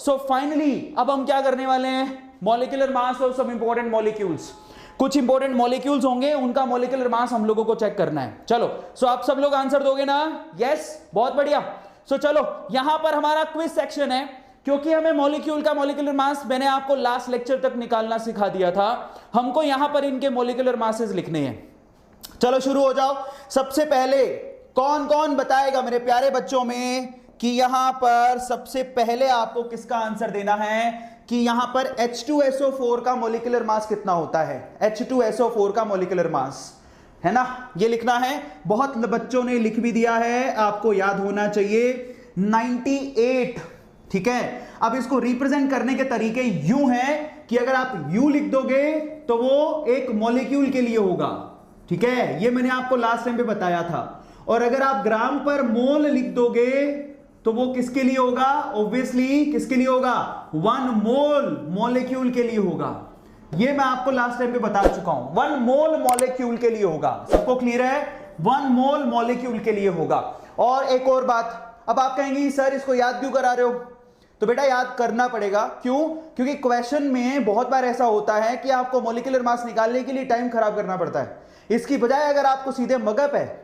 So finally अब हम क्या करने वाले हैं, molecular mass of some important molecules. कुछ इंपॉर्टेंट मॉलिक्यूल्स होंगे, उनका मॉलिक्यूलर मास हम लोगों को चेक करना है। चलो सो आप सब लोग आंसर दोगे ना? यस, बहुत बढ़िया। सो चलो यहां पर हमारा क्विज सेक्शन है, क्योंकि हमें मॉलिक्यूल का मॉलिक्यूलर मास मैंने आपको लास्ट लेक्चर तक निकालना सिखा दिया था, हमको यहां पर इनके मॉलिक्यूलर मासेस लिखने हैं। चलो शुरू हो जाओ। सबसे पहले कौन कौन बताएगा मेरे प्यारे बच्चों में कि यहां पर सबसे पहले आपको किसका आंसर देना है कि यहां पर H2SO4 का मॉलिक्यूलर मास कितना होता है? H2SO4 का मॉलिक्यूलर मास है ना, ये लिखना है। बहुत बच्चों ने लिख भी दिया है, आपको याद होना चाहिए 98। ठीक है, अब इसको रिप्रेजेंट करने के तरीके यूं हैं कि अगर आप यू लिख दोगे तो वो एक मॉलिक्यूल के लिए होगा। ठीक है, ये मैंने आपको लास्ट टाइम पे बताया था। और अगर आप ग्राम पर मोल लिख दोगे तो वो किसके लिए होगा? ऑब्वियसली किसके लिए होगा? 1 मोल मॉलिक्यूल के लिए होगा। ये मैं आपको लास्ट टाइम पे बता चुका हूं, 1 मोल मॉलिक्यूल के लिए होगा। सबको क्लियर है? 1 मोल मॉलिक्यूल के लिए होगा। और एक और बात, अब आप कहेंगे सर इसको याद क्यों करा रहे हो? तो बेटा याद करना पड़ेगा। क्यों? क्योंकि क्वेश्चन में बहुत बार ऐसा होता है कि आपको मॉलिक्यूलर मास निकालने के लिए टाइम खराब करना पड़ता है। इसकी बजाय अगर आपको सीधे मगअप है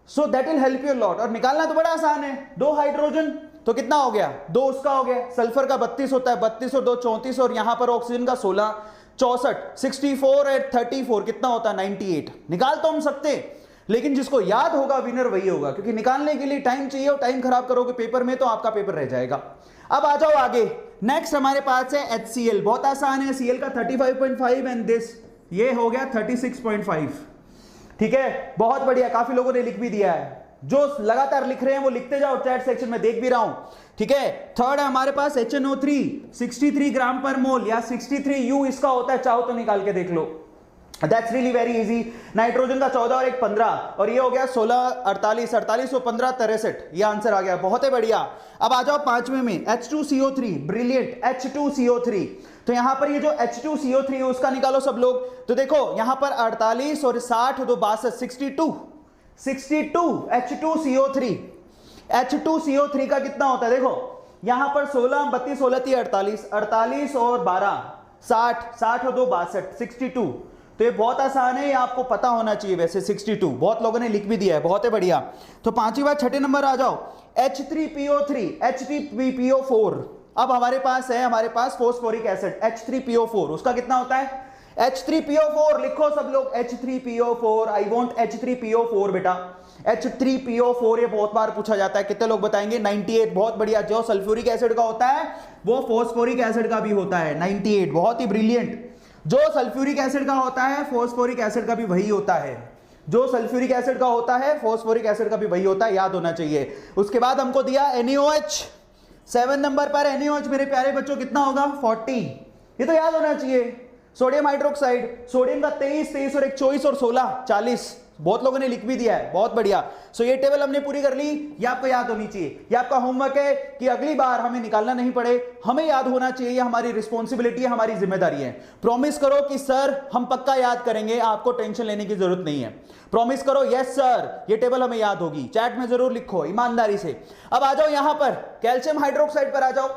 so that will help you lot. और निकालना तो बड़ा आसान है, 2 हाइड्रोजन तो कितना हो गया? 2 उसका हो गया। सल्फर का 32 होता है, 32 और 2 34, और यहां पर ऑक्सीजन का 16 64, 64 और 34 कितना होता है? 98। निकाल तो हम सकते, लेकिन जिसको याद होगा विनर वही होगा, क्योंकि निकालने के लिए टाइम चाहिए और टाइम खराब करोगे पेपर में तो आपका पेपर रह जाएगा। अब आ जाओ आगे। नेक्स्ट हमारे पास है HCl। बहुत आसान है, Cl का 35.5 एंड दिस ये हो गया 36.5। ठीक है, बहुत बढ़िया, काफी लोगों ने लिख भी दिया है। जो लगातार लिख रहे हैं वो लिखते जाओ, चैट सेक्शन में देख भी रहा हूं। ठीक है, थर्ड है हमारे पास HNO3 63 ग्राम पर मोल या 63 U इसका होता है, चाहो तो निकाल के देख लो। That's really very easy. Nitrogen का 14 और 1 15 और ये हो गया 16 48 48 और 15 63। ये आंसर आ गया, बहुत ही बढ़िया। अब आ जाओ पांचवें में H2CO3। Brilliant, H2CO3। तो यहां पर ये जो H2CO3 है उसका निकालो सब लोग। तो देखो यहां पर 48 और 60 और 62 62 H2CO3। H2CO3 का कितना होता है? देखो यहां पर 16 32 16 3 48 48 और 12 60 60 और 2 62 62। तो ये बहुत आसान है, ये आपको पता होना चाहिए। वैसे 62 बहुत लोगों ने लिख भी दिया है, बहुत है बढ़िया। तो पांचवी बात, छठे नंबर आ जाओ H3PO3 H3PO4। अब हमारे पास है, हमारे पास फोस्फोरिक एसिड H3PO4, उसका कितना होता है? H3PO4 लिखो सब लोग, H3PO4। आई वॉन्ट H3PO4 बेटा, H3PO4। ये बहुत बार पूछा जाता है, कितने लोग बताएंगे? 98। बहुत बढ़िया। जो सल्फ्यूरिक एसिड का होता है वो फोस्फोरिक एसिड का भी होता है, 98। बहुत ही ब्रिलियंट। जो सल्फ्यूरिक एसिड का होता है फोस्फोरिक एसिड का भी वही होता है। जो सल्फ्यूरिक एसिड का होता है फोस्फोरिक एसिड का भी वही होता है, याद होना चाहिए। उसके बाद हमको दिया NaOH। 7 नंबर पर NaOH मेरे प्यारे बच्चों कितना होगा? 40। ये तो याद होना चाहिए। सोडियम हाइड्रोक्साइड, सोडियम का 23 23 और 1 24 और 16 40। बहुत लोगों ने लिख भी दिया है, बहुत बढ़िया। सो ये टेबल हमने पूरी कर ली, ये आपको याद होनी चाहिए। ये आपका होमवर्क है कि अगली बार हमें निकालना नहीं पड़े, हमें याद होना चाहिए। ये हमारी रिस्पॉन्सिबिलिटी है, हमारी जिम्मेदारी है। प्रॉमिस करो कि सर हम पक्का याद करेंगे, आपको टेंशन लेने की जरूरत नहीं है। प्रॉमिस करो, यस सर ये टेबल हमें याद होगी। चैट में जरूर लिखो ईमानदारी से। अब आ जाओ यहां पर कैल्शियम हाइड्रोक्साइड पर आ जाओ।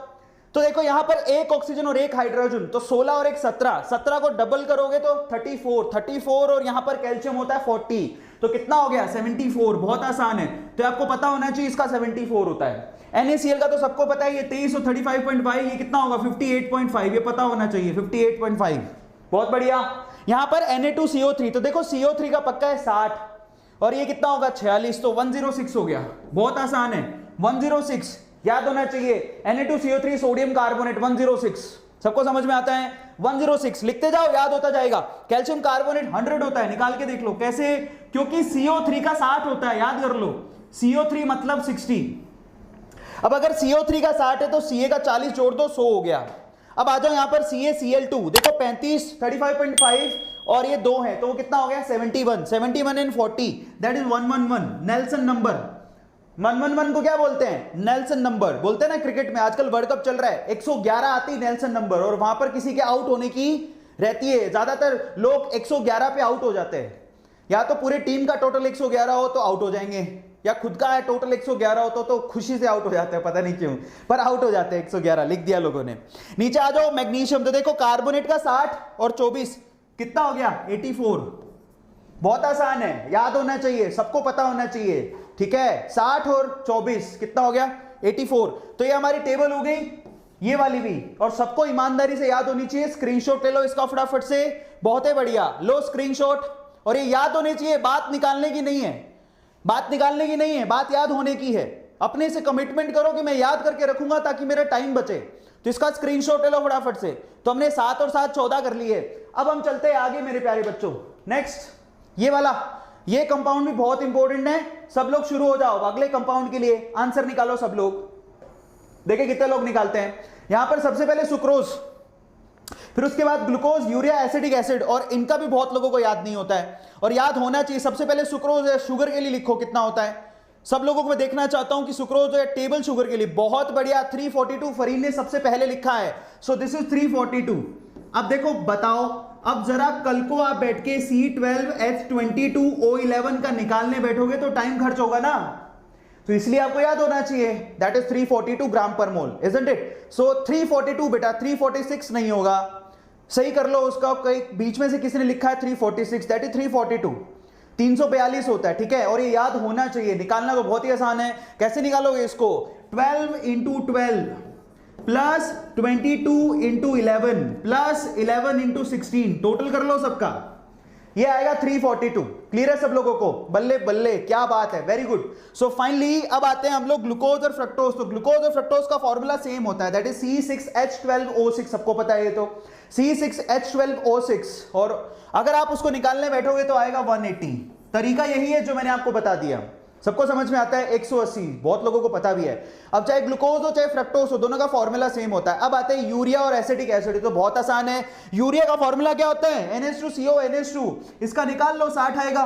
तो देखो यहां पर 1 ऑक्सीजन और 1 हाइड्रोजन, तो 16 और 1 17। 17 को डबल करोगे तो 34 और यहां पर कैल्शियम होता है 40, तो कितना हो गया? 74। बहुत आसान है, तो आपको पता होना चाहिए इसका 74 होता है। NaCl का तो सबको पता है, ये 23 और 35.5, ये कितना होगा? 58.5। ये पता होना चाहिए, 58.5। बहुत बढ़िया। यहां पर Na2CO3, तो देखो CO3 का पक्का है 60 और ये कितना होगा? 46, तो 106 हो गया। बहुत आसान है, 106 याद होना चाहिए। Na2CO3 sodium carbonate 106। सबको समझ में आता है? 106 लिखते जाओ, याद होता जाएगा। कैल्शियम कार्बोनेट 100 होता है, निकाल के देख लो कैसे, क्योंकि CO3 का 60 होता है, याद कर लो। CO3 मतलब 60। अब अगर CO3 का 60 है तो Ca का 40 जोड़ दो, 100 हो गया। अब आ जाओ यहां पर CaCl2, देखो 35 35.5 और ये 2 है, तो वो कितना हो गया? 71 71 and 40, that is 111 Nelson number. 111 को क्या बोलते हैं? नेल्सन नंबर बोलते हैं ना क्रिकेट में। आजकल वर्ल्ड कप चल रहा है, 111 आती है नेल्सन नंबर, और वहां पर किसी के आउट होने की रहती है। ज्यादातर लोग 111 पे आउट हो जाते हैं, या तो पूरे टीम का टोटल 111 हो तो आउट हो जाएंगे, या खुद का है टोटल 111 होता तो खुशी से आउट हो जाते हैं, पता नहीं क्यों, पर आउट हो जाते हैं। 111 लिख दिया लोगों ने। नीचे आ जाओ, मैग्नीशियम। तो देखो कार्बोनेट का 60 और 24 कितना हो गया? 84। बहुत आसान है, याद होना चाहिए, सबको पता होना चाहिए, ठीक है। 60 और 24 कितना हो गया? 84। तो ये हमारी टेबल हो गई, ये वाली भी, और सबको ईमानदारी से याद होनी चाहिए। स्क्रीनशॉट ले लो इसका फटाफट से, बहुत है बढ़िया, लो स्क्रीनशॉट। और ये याद होनी चाहिए, बात निकालने की नहीं है, बात निकालने की नहीं है, बात याद होने की है। अपने से कमिटमेंट करो कि मैं याद करके रखूंगा ताकि मेरा टाइम बचे। तो इसका स्क्रीनशॉट ले लो फटाफट से। तो हमने 7 और 7 14 कर लिए। अब हम चलते हैं आगे मेरे प्यारे बच्चों। नेक्स्ट ये वाला, ये कंपाउंड भी बहुत इंपॉर्टेंट है। सब लोग शुरू हो जाओ अगले कंपाउंड के लिए, आंसर निकालो सब लोग। देखिए कितने लोग निकालते हैं। यहां पर सबसे पहले सुक्रोज, फिर उसके बाद ग्लूकोज, यूरिया, एसिटिक एसिड, और इनका भी बहुत लोगों को याद नहीं होता है और याद होना चाहिए। सबसे पहले सुक्रोज है, शुगर के लिए लिखो कितना होता है। सब लोगों को मैं देखना चाहता हूं कि सुक्रोज है टेबल शुगर के लिए, बहुत बढ़िया 342 फरीन ने सबसे पहले लिखा है। So this is 342। अब देखो बताओ, अब जरा कल को आप बैठ के C12H22O11 का निकालने बैठोगे तो टाइम खर्च होगा ना, तो इसलिए आपको याद होना चाहिए। दैट इज 342 ग्राम पर मोल, इजंट इट? सो 342 बेटा, 346 नहीं होगा, सही कर लो उसका। कई बीच में से किसी ने लिखा है 346, दैट इज 342। 342 होता है, ठीक है। और ये याद होना चाहिए, निकालना तो बहुत ही आसान है। कैसे निकालोगे इसको? 12 into 12 plus 22 into 11 plus 11 into 16, total कर लो सबका, ये आएगा 342। क्लियर है सब लोगों को? बल्ले बल्ले, क्या बात है, वेरी गुड। सो फाइनली अब आते हैं हम लोग ग्लूकोज और फ्रक्टोज। तो ग्लूकोज और फ्रक्टोज का फॉर्मूला सेम होता है, दैट इज C6H12O6, सबको पता है ये तो, C6H12O6। और अगर आप उसको निकालने बैठोगे तो आएगा 180। तरीका यही है जो मैंने आपको बता दिया, सबको समझ में आता है। 180 बहुत लोगों को पता भी है। अब चाहे ग्लूकोज हो चाहे फ्रक्टोज हो, दोनों का फॉर्मूला सेम होता है। अब आते हैं यूरिया और एसिटिक एसिड, तो बहुत आसान है। यूरिया का फॉर्मूला क्या होता है? NH2CO NH2, इसका निकाल लो, 60 आएगा।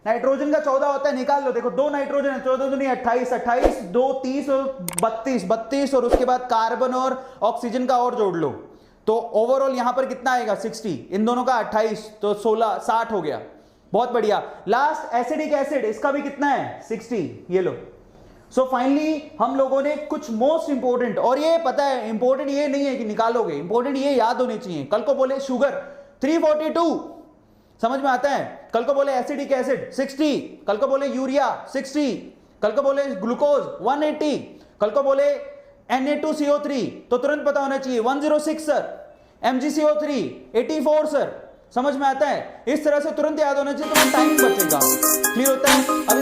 नाइट्रोजन का 14 होता है, निकाल लो। देखो 2 नाइट्रोजन है, 14 नहीं 28, 28 2 30 और 32 32, और उसके बाद कार्बन और ऑक्सीजन का और जोड़ लो, तो ओवरऑल यहां पर कितना आएगा? 60। इन दोनों का 28, तो 16 60 हो गया, बहुत बढ़िया। लास्ट एसिडिक एसिड, इसका भी कितना है? 60, ये लो। सो फाइनली हम लोगों ने कुछ मोस्ट इंपोर्टेंट, और ये पता है इंपोर्टेंट ये नहीं है कि निकालोगे, इंपोर्टेंट ये याद होने चाहिए। कल को बोले शुगर 342, समझ में आता है? कल को बोले एसिडिक एसिड 60, कल को बोले यूरिया 60, कल को बोले ग्लूकोज 180, कल को बोले Na2CO3, तो तुरंत पता होना चाहिए 106 सर, MgCO3 84 सर, समझ में आता है? इस तरह से तुरंत याद होना चाहिए, तो टाइम बचेगा। क्लियर होता है? अब